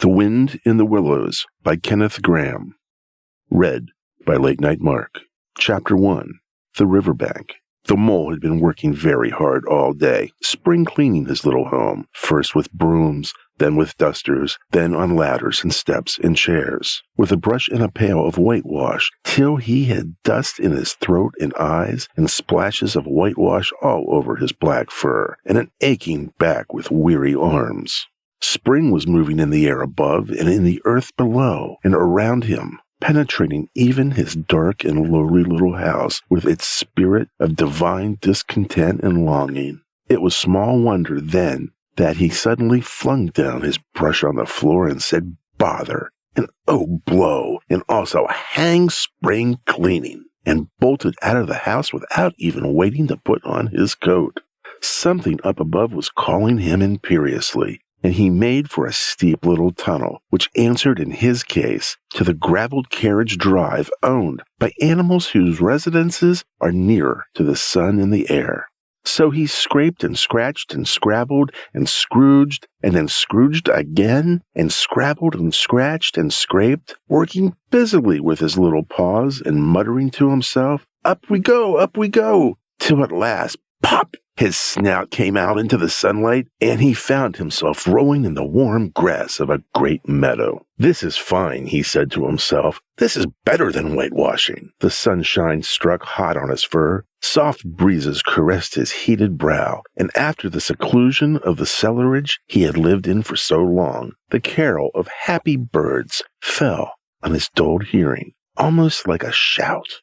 The Wind in the Willows by Kenneth Grahame. Read by Late Night Mark. Chapter 1. The Riverbank. The mole had been working very hard all day, spring cleaning his little home, first with brooms, then with dusters, then on ladders and steps and chairs, with a brush and a pail of whitewash, till he had dust in his throat and eyes, and splashes of whitewash all over his black fur, and an aching back with weary arms. Spring was moving in the air above and in the earth below and around him, penetrating even his dark and lowly little house with its spirit of divine discontent and longing. It was small wonder, then, that he suddenly flung down his brush on the floor and said, "Bother," and "Oh, blow," and also "Hang spring cleaning," and bolted out of the house without even waiting to put on his coat. Something up above was calling him imperiously, and he made for a steep little tunnel, which answered in his case to the gravelled carriage drive owned by animals whose residences are nearer to the sun and the air. So he scraped and scratched and scrabbled and scrooged and then scrooged again and scrabbled and scratched and scraped, working busily with his little paws and muttering to himself, up we go, till at last, pop! His snout came out into the sunlight, and he found himself rolling in the warm grass of a great meadow. "This is fine," he said to himself. "This is better than whitewashing." The sunshine struck hot on his fur, soft breezes caressed his heated brow, and after the seclusion of the cellarage he had lived in for so long, the carol of happy birds fell on his dulled hearing, almost like a shout.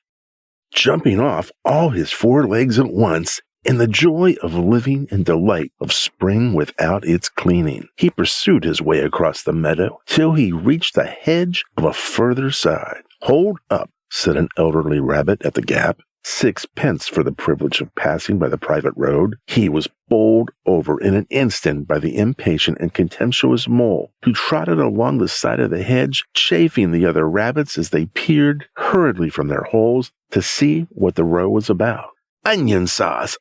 Jumping off all his four legs at once, in the joy of living and delight of spring without its cleaning, he pursued his way across the meadow till he reached the hedge of a further side. "Hold up," said an elderly rabbit at the gap. 6 pence for the privilege of passing by the private road. He was bowled over in an instant by the impatient and contemptuous mole, who trotted along the side of the hedge, chaffing the other rabbits as they peered hurriedly from their holes to see what the row was about. onion sauce,"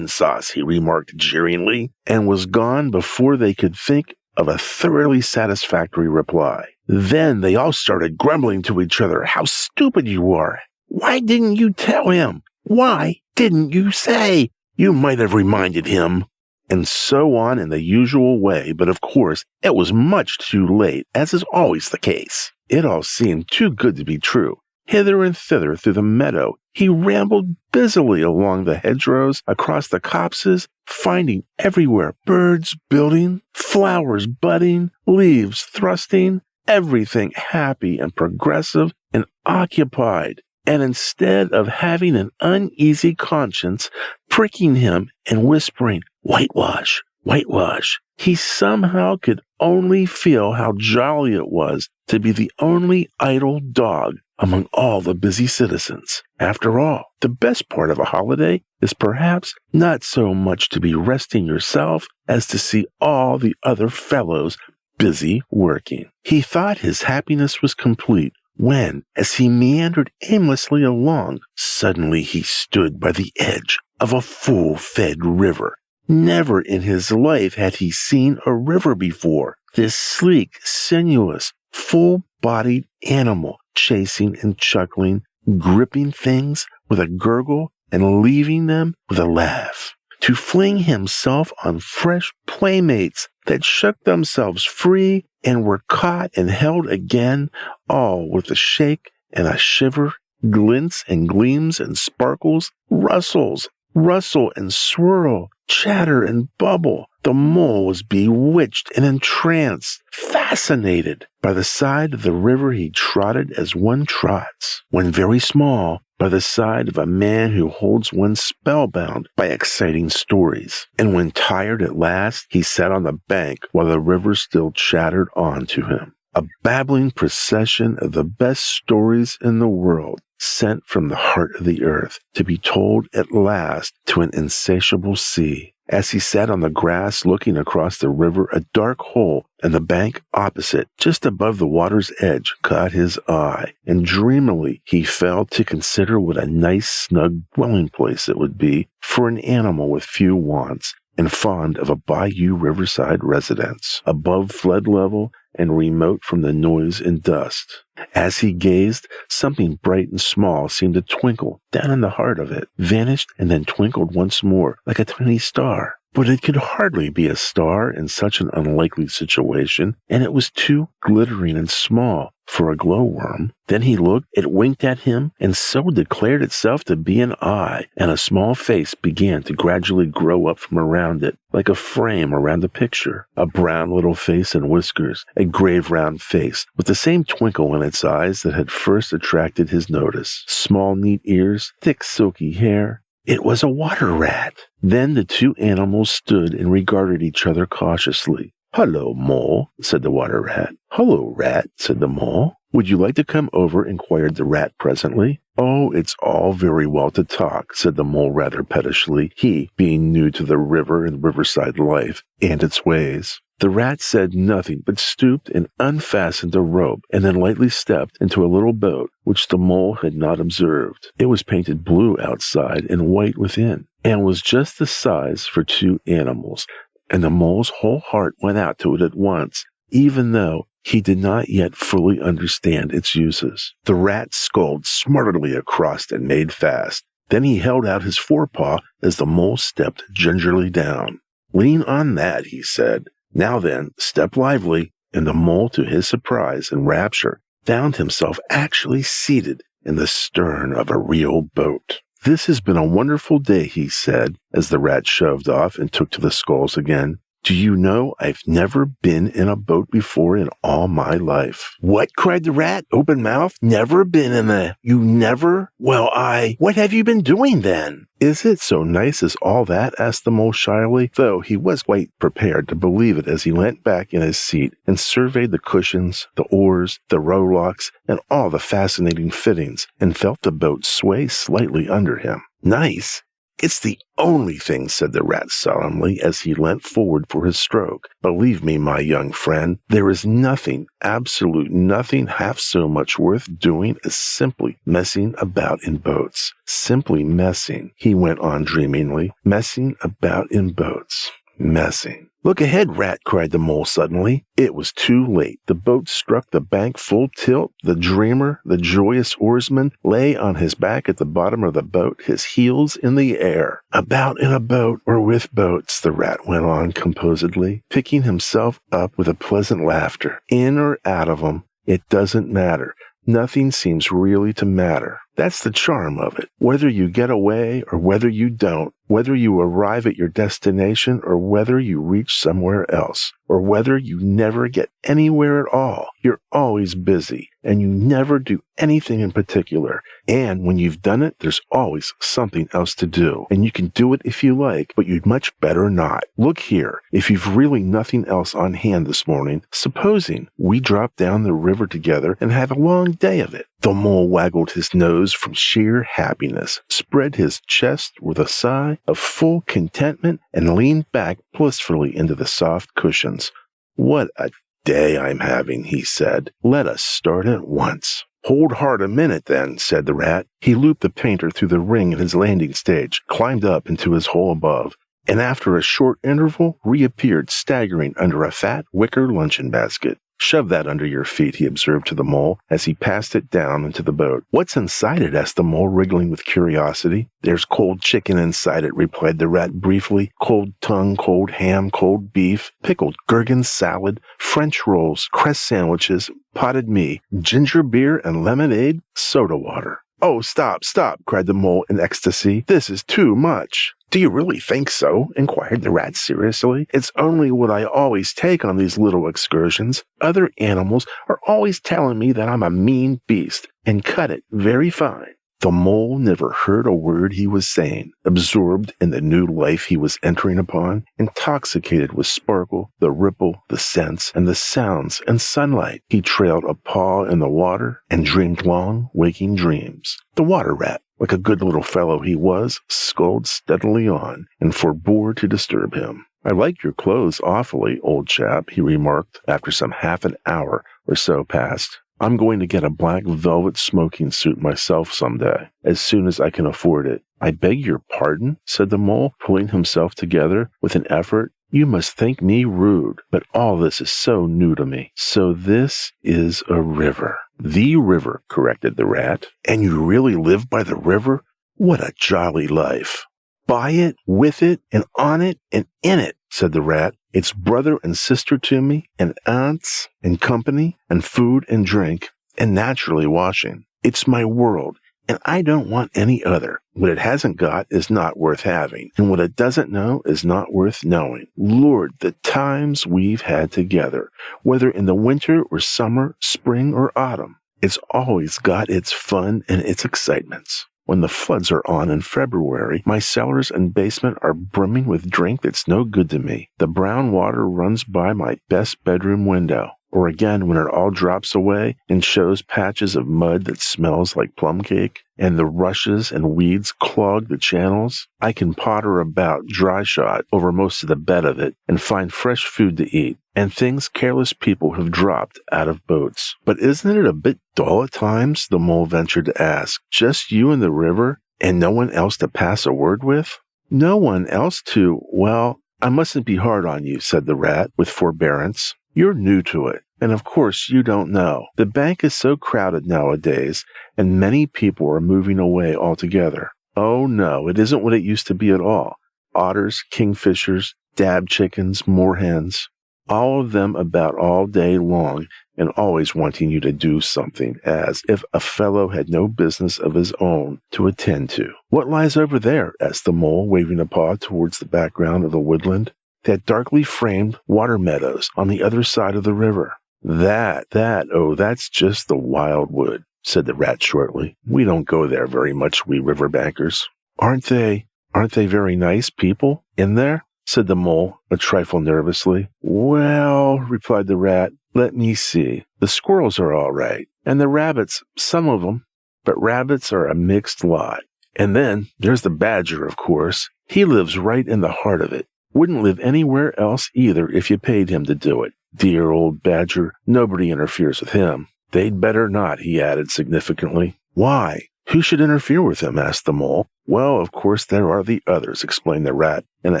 he remarked jeeringly, and was gone before they could think of a thoroughly satisfactory reply. Then they all started grumbling to each other, "How stupid you are! Why didn't you tell him? Why didn't you say? You might have reminded him." And so on in the usual way, but of course it was much too late, as is always the case. It all seemed too good to be true. Hither and thither through the meadow he rambled busily along the hedgerows, across the copses, finding everywhere birds building, flowers budding, leaves thrusting, everything happy and progressive and occupied. And instead of having an uneasy conscience pricking him and whispering, "Whitewash, whitewash," he somehow could only feel how jolly it was to be the only idle dog among all the busy citizens. After all, the best part of a holiday is perhaps not so much to be resting yourself as to see all the other fellows busy working. He thought his happiness was complete when, as he meandered aimlessly along, suddenly he stood by the edge of a full-fed river. Never in his life had he seen a river before. This sleek, sinuous, full-bodied animal, chasing and chuckling, gripping things with a gurgle and leaving them with a laugh, to fling himself on fresh playmates that shook themselves free and were caught and held again, all with a shake and a shiver, glints and gleams and sparkles, rustle and swirl, chatter and bubble. The mole was bewitched and entranced, fascinated. By the side of the river he trotted as one trots, when very small, by the side of a man who holds one spellbound by exciting stories. And when tired at last, he sat on the bank while the river still chattered on to him. A babbling procession of the best stories in the world, sent from the heart of the earth to be told at last to an insatiable sea. As he sat on the grass looking across the river, a dark hole in the bank opposite, just above the water's edge, caught his eye, and dreamily he fell to consider what a nice, snug dwelling place it would be for an animal with few wants and fond of a bayou riverside residence, above flood level and remote from the noise and dust. As he gazed, something bright and small seemed to twinkle down in the heart of it, vanished, and then twinkled once more like a tiny star. But it could hardly be a star in such an unlikely situation, and it was too glittering and small for a glowworm. Then he looked, it winked at him, and so declared itself to be an eye, and a small face began to gradually grow up from around it, like a frame around a picture. A brown little face and whiskers, a grave round face, with the same twinkle in its eyes that had first attracted his notice. Small neat ears, thick silky hair. It was a water rat. Then the two animals stood and regarded each other cautiously. "Hello, Mole," said the water rat. "Hello, Rat," said the Mole. "Would you like to come over?" inquired the rat presently. "Oh, it's all very well to talk," said the Mole rather pettishly, he being new to the river and riverside life and its ways. The rat said nothing, but stooped and unfastened a rope, and then lightly stepped into a little boat which the Mole had not observed. It was painted blue outside and white within, and was just the size for two animals, and the Mole's whole heart went out to it at once, even though he did not yet fully understand its uses. The rat sculled smartly across and made fast. Then he held out his forepaw as the Mole stepped gingerly down. "Lean on that," he said. "Now then, step lively," and the Mole, to his surprise and rapture, found himself actually seated in the stern of a real boat. "This has been a wonderful day," he said, as the rat shoved off and took to the sculls again. "Do you know, I've never been in a boat before in all my life." "What?" cried the rat, open-mouthed. "Never been in a... You never? Well, What have you been doing then?" "Is it so nice as all that?" asked the Mole shyly, though he was quite prepared to believe it as he leant back in his seat and surveyed the cushions, the oars, the rowlocks, and all the fascinating fittings, and felt the boat sway slightly under him. "Nice? It's the only thing," said the rat solemnly as he leant forward for his stroke. "Believe me, my young friend, there is nothing, absolute nothing half so much worth doing as simply messing about in boats. Simply messing," he went on dreamingly, "messing about in boats. Messing." "Look ahead, Rat," cried the Mole suddenly. It was too late. The boat struck the bank full tilt. The dreamer, the joyous oarsman, lay on his back at the bottom of the boat, his heels in the air. "About in a boat or with boats," the rat went on composedly, picking himself up with a pleasant laughter. "In or out of 'em, it doesn't matter. Nothing seems really to matter. That's the charm of it. Whether you get away or whether you don't, whether you arrive at your destination or whether you reach somewhere else, or whether you never get anywhere at all, you're always busy, and you never do anything in particular. And when you've done it, there's always something else to do, and you can do it if you like, but you'd much better not. Look here, if you've really nothing else on hand this morning, supposing we drop down the river together and have a long day of it." The Mole waggled his nose from sheer happiness, spread his chest with a sigh of full contentment, and leaned back blissfully into the soft cushions. "What a day I'm having," he said. "Let us start at once." "Hold hard a minute, then," said the rat. He looped the painter through the ring at his landing stage, climbed up into his hole above, and after a short interval reappeared staggering under a fat wicker luncheon basket. "Shove that under your feet," he observed to the Mole as he passed it down into the boat. "What's inside it?" asked the Mole, wriggling with curiosity. "There's cold chicken inside it," replied the rat briefly. "Cold tongue, cold ham, cold beef, pickled gherkin salad, French rolls, cress sandwiches, potted meat, ginger beer and lemonade, soda water." "Oh, stop, stop," cried the Mole in ecstasy. "This is too much." "Do you really think so?" inquired the rat seriously. "It's only what I always take on these little excursions. Other animals are always telling me that I'm a mean beast, and cut it very fine." The Mole never heard a word he was saying, absorbed in the new life he was entering upon, intoxicated with sparkle, the ripple, the scents, and the sounds and sunlight. He trailed a paw in the water and dreamed long, waking dreams. The water rat, like a good little fellow he was, sculled steadily on and forbore to disturb him. "I like your clothes awfully, old chap," he remarked after some half an hour or so passed. "I'm going to get a black velvet smoking suit myself some day, as soon as I can afford it." "I beg your pardon," said the Mole, pulling himself together with an effort You must think me rude, but all this is so new to me. So this is a river. The river, corrected the rat. And you really live by the river? What a jolly life. By it, with it, and on it, and in it, said the rat. It's brother and sister to me, and aunts, and company, and food and drink, and naturally washing. It's my world, and I don't want any other. What it hasn't got is not worth having, and what it doesn't know is not worth knowing. Lord, the times we've had together, whether in the winter or summer, spring or autumn. It's always got its fun and its excitements. When the floods are on in February, my cellars and basement are brimming with drink that's no good to me. The brown water runs by my best bedroom window. Or again, when it all drops away and shows patches of mud that smells like plum cake, and the rushes and weeds clog the channels, I can potter about dry-shod over most of the bed of it and find fresh food to eat, and things careless people have dropped out of boats. But isn't it a bit dull at times? The mole ventured to ask. Just you and the river, and no one else to pass a word with? No one else to, well, I mustn't be hard on you, said the rat with forbearance. You're new to it, and of course you don't know. The bank is so crowded nowadays, and many people are moving away altogether. Oh no, it isn't what it used to be at all. Otters, kingfishers, dab chickens, moorhens, all of them about all day long and always wanting you to do something, as if a fellow had no business of his own to attend to. What lies over there? Asked the mole, waving a paw towards the background of the woodland. That darkly framed water meadows on the other side of the river. That's just the wildwood, said the rat shortly. We don't go there very much, we riverbankers. Aren't they very nice people in there? Said the mole, a trifle nervously. Well, replied the rat, let me see. The squirrels are all right, and the rabbits, some of them, but rabbits are a mixed lot. And then there's the badger, of course. He lives right in the heart of it. Wouldn't live anywhere else either if you paid him to do it. Dear old badger, nobody interferes with him. They'd better not, he added significantly. Why? Who should interfere with him? Asked the mole. Well, of course there are the others, explained the rat in a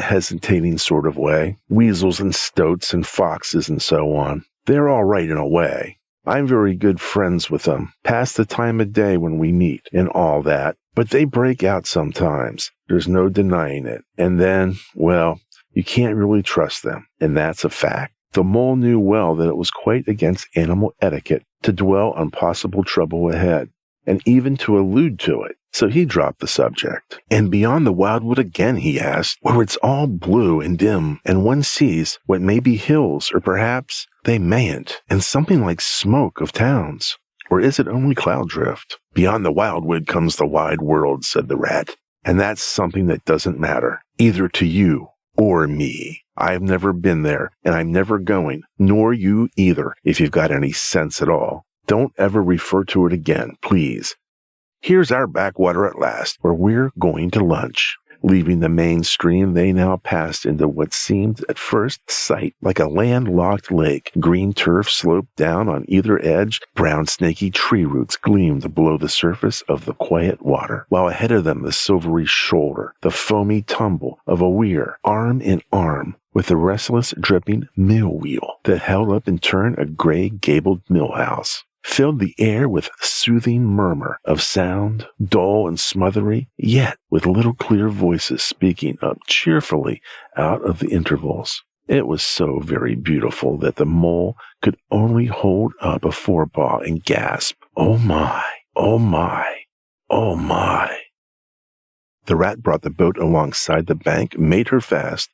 hesitating sort of way. Weasels and stoats and foxes and so on. They're all right in a way. I'm very good friends with them, past the time of day when we meet and all that. But they break out sometimes. There's no denying it. And then, well, you can't really trust them, and that's a fact. The mole knew well that it was quite against animal etiquette to dwell on possible trouble ahead, and even to allude to it, so he dropped the subject. And beyond the wildwood again, he asked, where it's all blue and dim, and one sees what may be hills, or perhaps they mayn't, and something like smoke of towns. Or is it only cloud drift? Beyond the wildwood comes the wide world, said the rat, and that's something that doesn't matter, either to you or me. I've never been there, and I'm never going, nor you either, if you've got any sense at all. Don't ever refer to it again, please. Here's our backwater at last, where we're going to lunch. Leaving the main stream, they now passed into what seemed at first sight like a landlocked lake. Green turf sloped down on either edge. Brown snaky tree roots gleamed below the surface of the quiet water, while ahead of them the silvery shoulder, the foamy tumble of a weir, arm in arm with the restless, dripping mill wheel that held up in turn a gray gabled mill house, filled the air with soothing murmur of sound, dull and smothery, yet with little clear voices speaking up cheerfully out of the intervals. It was so very beautiful that the mole could only hold up a forepaw and gasp, "Oh my, oh my, oh my." The rat brought the boat alongside the bank, made her fast,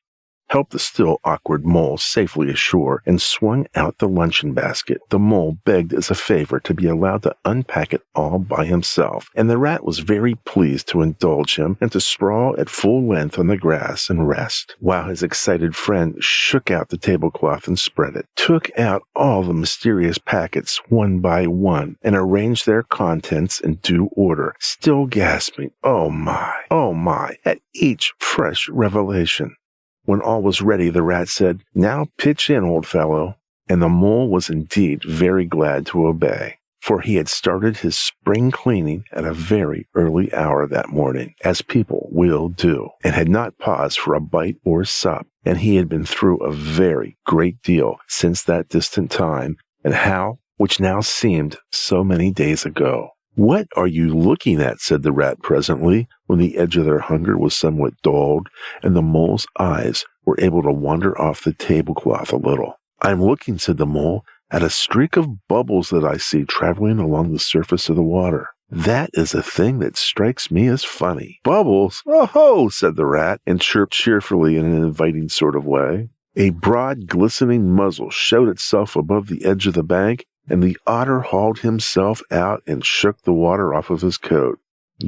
helped the still awkward mole safely ashore, and swung out the luncheon basket. The mole begged as a favor to be allowed to unpack it all by himself, and the rat was very pleased to indulge him and to sprawl at full length on the grass and rest, while his excited friend shook out the tablecloth and spread it, took out all the mysterious packets one by one, and arranged their contents in due order, still gasping, oh my, at each fresh revelation. When all was ready, the rat said, "Now pitch in, old fellow." And the mole was indeed very glad to obey, for he had started his spring cleaning at a very early hour that morning, as people will do, and had not paused for a bite or sup. and he had been through a very great deal since that distant time, and how, which now seemed so many days ago. "What are you looking at?" said the rat presently, when the edge of their hunger was somewhat dulled, and the mole's eyes were able to wander off the tablecloth a little. "I'm looking," said the mole, "at a streak of bubbles that I see traveling along the surface of the water. That is a thing that strikes me as funny." "Bubbles? Oh-ho!" said the rat, and chirped cheerfully in an inviting sort of way. A broad, glistening muzzle showed itself above the edge of the bank, and the otter hauled himself out and shook the water off of his coat.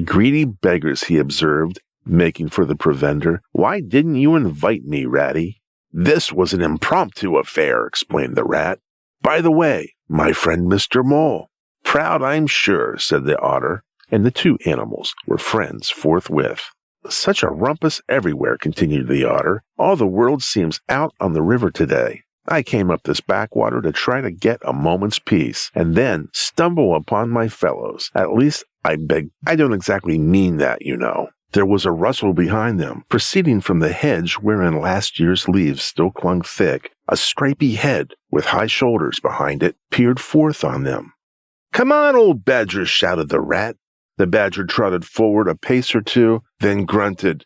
"Greedy beggars," he observed, making for the provender. "Why didn't you invite me, Ratty?" "This was an impromptu affair," explained the rat. "By the way, my friend Mr. Mole." "Proud, I'm sure," said the otter, and the two animals were friends forthwith. "Such a rumpus everywhere," continued the otter. "All the world seems out on the river today. I came up this backwater to try to get a moment's peace, and then stumble upon my fellows. At least, I don't exactly mean that, you know." There was a rustle behind them, proceeding from the hedge wherein last year's leaves still clung thick. A stripy head, with high shoulders behind it, peered forth on them. "Come on, old badger," shouted the rat. The badger trotted forward a pace or two, then grunted,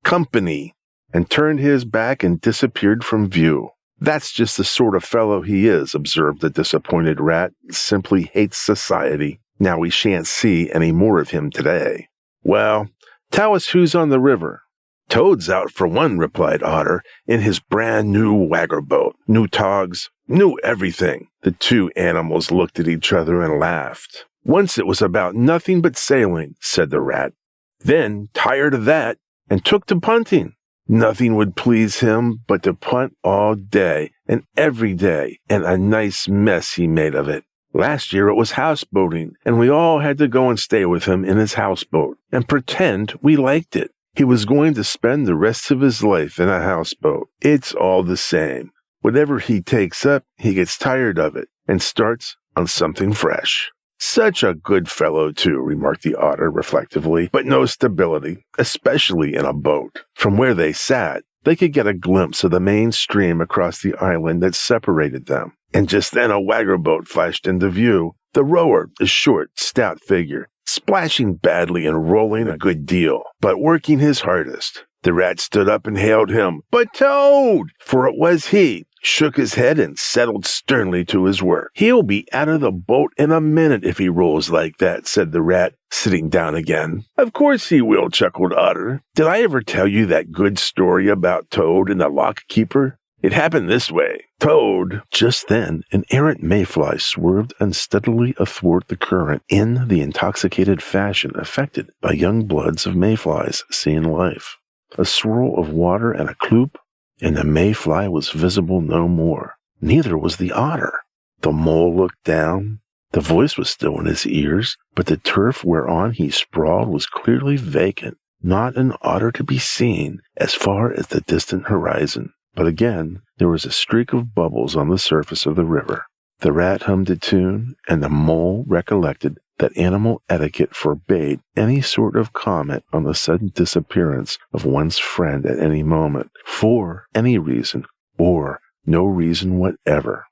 "Company," and turned his back and disappeared from view. "That's just the sort of fellow he is," observed the disappointed rat. "Simply hates society. Now we shan't see any more of him today." "Well, tell us who's on the river." "Toad's out for one," replied Otter, "in his brand new wagger boat. New togs, new everything." The two animals looked at each other and laughed. "Once it was about nothing but sailing," said the rat. "Then, tired of that, and took to punting. Nothing would please him but to punt all day and every day, and a nice mess he made of it. Last year it was houseboating, and we all had to go and stay with him in his houseboat and pretend we liked it. He was going to spend the rest of his life in a houseboat. It's all the same. Whatever he takes up, he gets tired of it and starts on something fresh." "Such a good fellow, too," remarked the otter reflectively, "but no stability, especially in a boat." From where they sat, they could get a glimpse of the main stream across the island that separated them. And just then a wagger boat flashed into view. The rower, a short, stout figure, splashing badly and rolling a good deal, but working his hardest. The rat stood up and hailed him, "But Toad!" for it was he, shook his head and settled sternly to his work. "He'll be out of the boat in a minute if he rolls like that," said the rat, sitting down again. "Of course he will," chuckled Otter. "Did I ever tell you that good story about Toad and the lock keeper? It happened this way. Toad—" Just then, an errant mayfly swerved unsteadily athwart the current in the intoxicated fashion affected by young bloods of mayflies seeing life. A swirl of water and a cloop, and the mayfly was visible no more. Neither was the otter. The mole looked down. The voice was still in his ears, but the turf whereon he sprawled was clearly vacant. Not an otter to be seen as far as the distant horizon. But again, there was a streak of bubbles on the surface of the river. The rat hummed a tune, and the mole recollected that animal etiquette forbade any sort of comment on the sudden disappearance of one's friend at any moment, for any reason, or no reason whatever.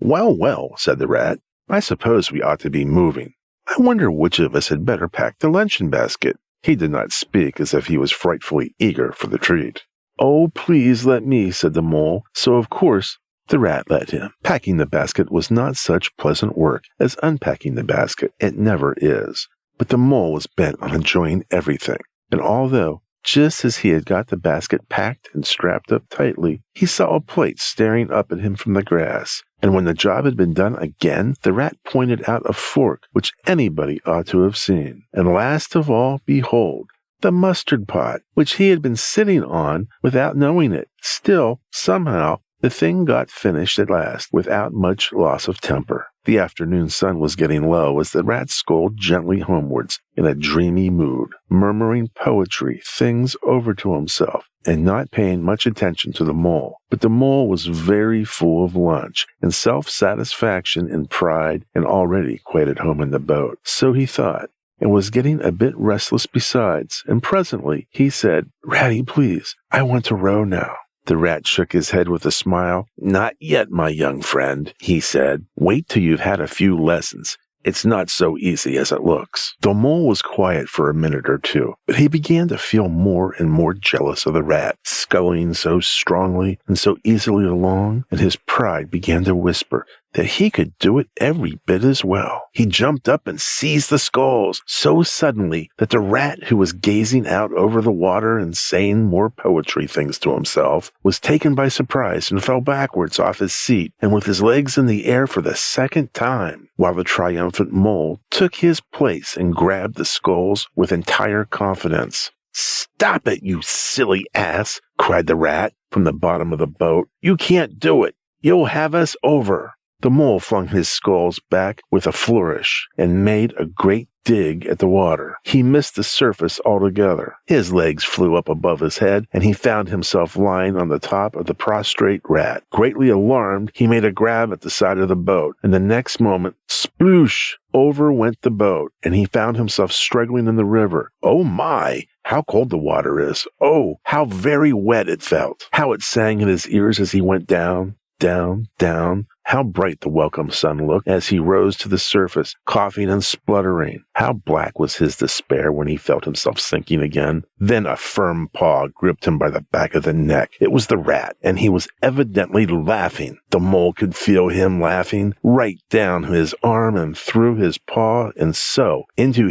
"Well, well," said the rat, "I suppose we ought to be moving. I wonder which of us had better pack the luncheon basket." He did not speak as if he was frightfully eager for the treat. "Oh, please let me," said the mole, so of course the rat let him. Packing the basket was not such pleasant work as unpacking the basket. It never is. But the mole was bent on enjoying everything, and although, just as he had got the basket packed and strapped up tightly, he saw a plate staring up at him from the grass, and when the job had been done again, the rat pointed out a fork which anybody ought to have seen. And last of all, behold, the mustard pot, which he had been sitting on without knowing it. Still, somehow, the thing got finished at last, without much loss of temper. The afternoon sun was getting low as the rat strolled gently homewards in a dreamy mood, murmuring poetry things over to himself, and not paying much attention to the mole. But the mole was very full of lunch, and self-satisfaction and pride, and already quite at home in the boat. So he thought, and was getting a bit restless besides, and presently he said, "Ratty, please, I want to row now." The rat shook his head with a smile. "Not yet, my young friend," he said. "Wait till you've had a few lessons. It's not so easy as it looks." The mole was quiet for a minute or two, but he began to feel more and more jealous of the rat, sculling so strongly and so easily along, and his pride began to whisper that he could do it every bit as well. He jumped up and seized the sculls so suddenly that the rat, who was gazing out over the water and saying more poetry things to himself, was taken by surprise and fell backwards off his seat and with his legs in the air for the second time, while the triumphant mole took his place and grabbed the sculls with entire confidence. "Stop it, you silly ass!" cried the rat from the bottom of the boat. "You can't do it. You'll have us over." The mole flung his sculls back with a flourish and made a great dig at the water. He missed the surface altogether. His legs flew up above his head, and he found himself lying on the top of the prostrate rat. Greatly alarmed, he made a grab at the side of the boat, and the next moment, sploosh! Over went the boat, and he found himself struggling in the river. Oh my! How cold the water is! Oh, how very wet it felt! How it sang in his ears as he went down, down, down. How bright the welcome sun looked as he rose to the surface, coughing and spluttering. How black was his despair when he felt himself sinking again. Then a firm paw gripped him by the back of the neck. It was the rat, and he was evidently laughing. The mole could feel him laughing right down his arm and through his paw, and so into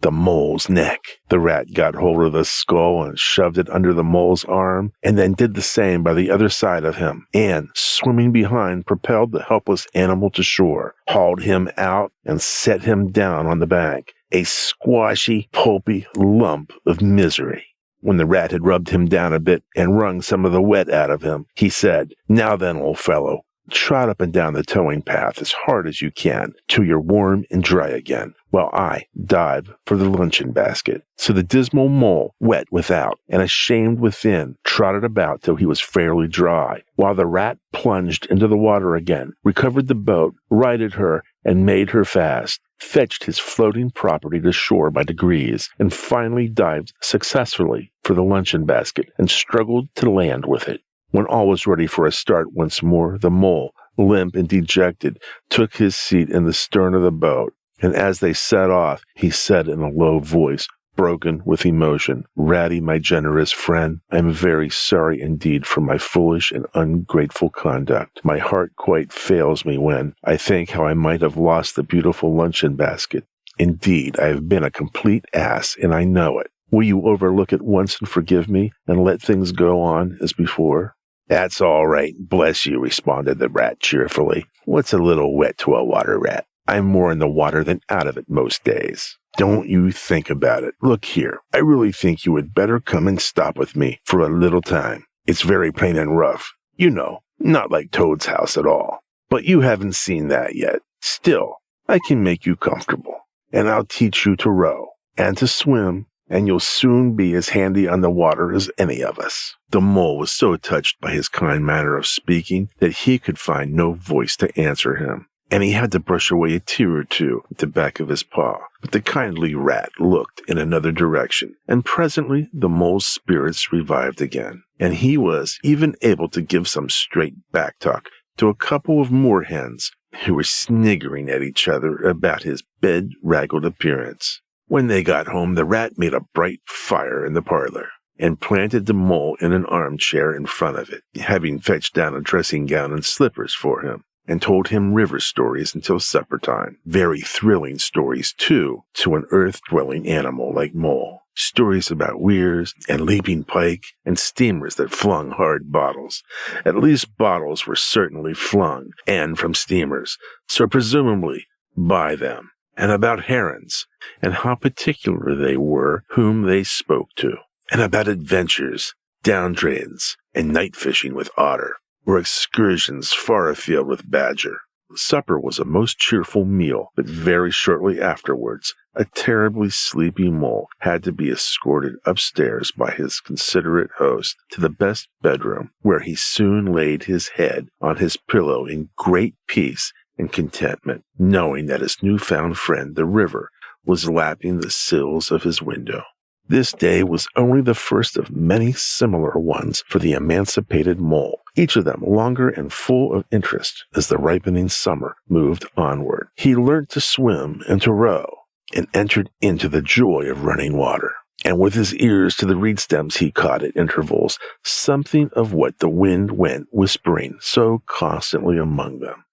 the mole's neck. The rat got hold of the skull and shoved it under the mole's arm, and then did the same by the other side of him, and, swimming behind, propelled the helpless animal to shore, hauled him out, and set him down on the bank, a squashy, pulpy lump of misery. When the rat had rubbed him down a bit and wrung some of the wet out of him, he said, "Now then, old fellow, trot up and down the towing path as hard as you can till you're warm and dry again, while I dive for the luncheon basket." So the dismal mole, wet without and ashamed within, trotted about till he was fairly dry, while the rat plunged into the water again, recovered the boat, righted her, and made her fast, fetched his floating property to shore by degrees, and finally dived successfully for the luncheon basket and struggled to land with it. When all was ready for a start once more, the mole, limp and dejected, took his seat in the stern of the boat, and as they set off, he said in a low voice, broken with emotion, "Ratty, my generous friend, I am very sorry indeed for my foolish and ungrateful conduct. My heart quite fails me when I think how I might have lost the beautiful luncheon basket. Indeed, I have been a complete ass, and I know it. Will you overlook it once and forgive me, and let things go on as before?" "That's all right, bless you," responded the rat cheerfully. "What's a little wet to a water rat? I'm more in the water than out of it most days. Don't you think about it. Look here, I really think you would better come and stop with me for a little time. It's very plain and rough, you know, not like Toad's house at all. But you haven't seen that yet. Still, I can make you comfortable, and I'll teach you to row and to swim, and you'll soon be as handy on the water as any of us." The mole was so touched by his kind manner of speaking that he could find no voice to answer him, and he had to brush away a tear or two with the back of his paw. But the kindly rat looked in another direction, and presently the mole's spirits revived again, and he was even able to give some straight back talk to a couple of moorhens who were sniggering at each other about his bedraggled appearance. When they got home, the rat made a bright fire in the parlor, and planted the mole in an armchair in front of it, having fetched down a dressing gown and slippers for him, and told him river stories until supper time. Very thrilling stories, too, to an earth-dwelling animal like mole. Stories about weirs and leaping pike and steamers that flung hard bottles. At least bottles were certainly flung, and from steamers, so presumably by them. And about herons, and how particular they were whom they spoke to, and about adventures, down drains, and night fishing with otter, or excursions far afield with badger. Supper was a most cheerful meal, but very shortly afterwards, a terribly sleepy mole had to be escorted upstairs by his considerate host to the best bedroom, where he soon laid his head on his pillow in great peace and contentment, knowing that his newfound friend, the river, was lapping the sills of his window. This day was only the first of many similar ones for the emancipated mole, each of them longer and full of interest as the ripening summer moved onward. He learned to swim and to row, and entered into the joy of running water. And with his ears to the reed stems he caught at intervals something of what the wind went whispering so constantly among them.